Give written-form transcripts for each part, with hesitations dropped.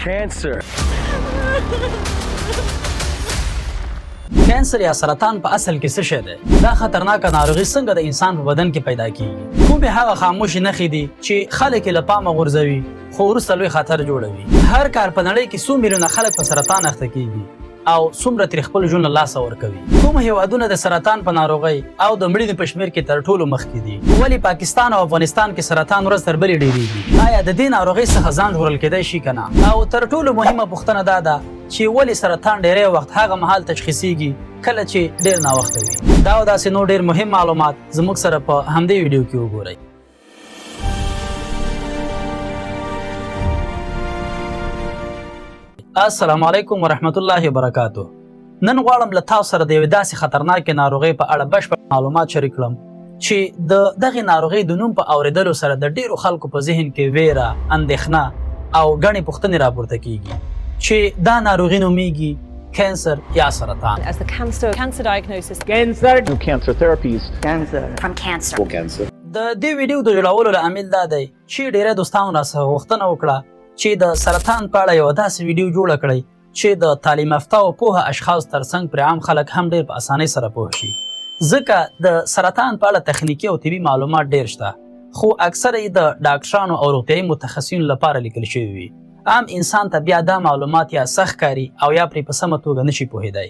cancer. کانسر یا سرطان په اصل کې څه شی دی؟ دا خطرناکه ناروغي څنګه د انسان په بدن کې پیدا کیږي؟ کومې هغه خاموشي نښې دي چې خلک یې له پامه غورځوي خو وروسته لوی خطر جوړوي؟ هر کال په نړۍ کې څو میلیونه خلک په سرطان اخته کیږي او څومره ترې خپل ژوند له لاسه ورکوي؟ کوم هیوادونه د سرطان په ناروغۍ او د مړینې په شمېر کې تر ټولو مخکې دي؟ ولې پاکستان او افغانستان کې سرطان ورځ تر بلې ډېرېږي؟ آیا د دې ناروغۍ څخه ځان ژغورل کېدای شي که نه؟ او تر ټولو مهمه پوښتنه دا ده چې ولې سرطان ډېری وخت هغه مهال تشخیصیږي کله چې ډېر ناوخته وي؟ دا او داسې نور ډېر مهم معلومات زموږ سره په همدې ویډیو کې وګورئ. السلام علیکم ورحمت الله وبرکاتو. نن غواړم له تاسو سره د یوې داسې خطرناکې ناروغۍ په اړه بشپړ معلومات شریک کړم چې د دغې ناروغۍ د نوم په اورېدلو سره د ډېرو خلکو په ذهن کې ویره، اندېښنه او ګڼې پوښتنې راپورته کیږي چې دا ناروغي نومیږي cancer یا سرطان. As the cancer diagnosis. Cancer. New cancer therapies. Cancer. From cancer. Cancer. د دې ویډیو د جوړولو لامل دا دی چې ډېری دوستانو راڅخه غوښتنه وکړه چې د سرطان په اړه یوه داسې ویډیو جوړه کړئ چې د تعلیم یافته او پوهه اشخاص ترڅنګ پرې عام خلک هم ډېر په اسانۍ سره پوه شي. ځکه د سرطان په اړه تخنیکي او طبي معلومات ډېر شته خو اکثره یې د ډاکټرانو او روغتیایي متخصصینو لپاره لیکل شوي وي. عام انسان ته بیا دا معلومات یا سخت کاري او یا پرې په سمه توګه نشي پوهېدی.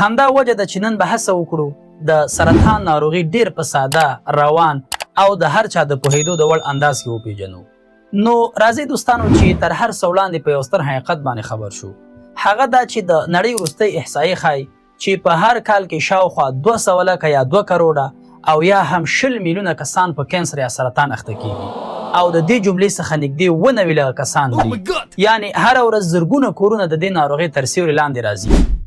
همدا وجه ده چې نن به هڅه وکړو د سرطان ناروغي ډېر په ساده، روان او د هر چا د پوهېدو د وړ انداز کې وپېژنو. نو راځئ دوستانو چې تر هر څه وړاندې په یو ستر حقیقت باندې خبر شو. هغه دا چې د نړۍ وروستۍ احصایې ښایي چې په هر کال کې شاوخوا 200 لکه یا 2 کروړه او یا هم 20 میلیونه کسان په کانسر یا سرطان اخته کیږي او د دې جملې څخه نږدې 90 لکه کسان دي. یعنی هر ورځ زرګونه کورونه د دې ناروغۍ تر سیوري لاندې راځي.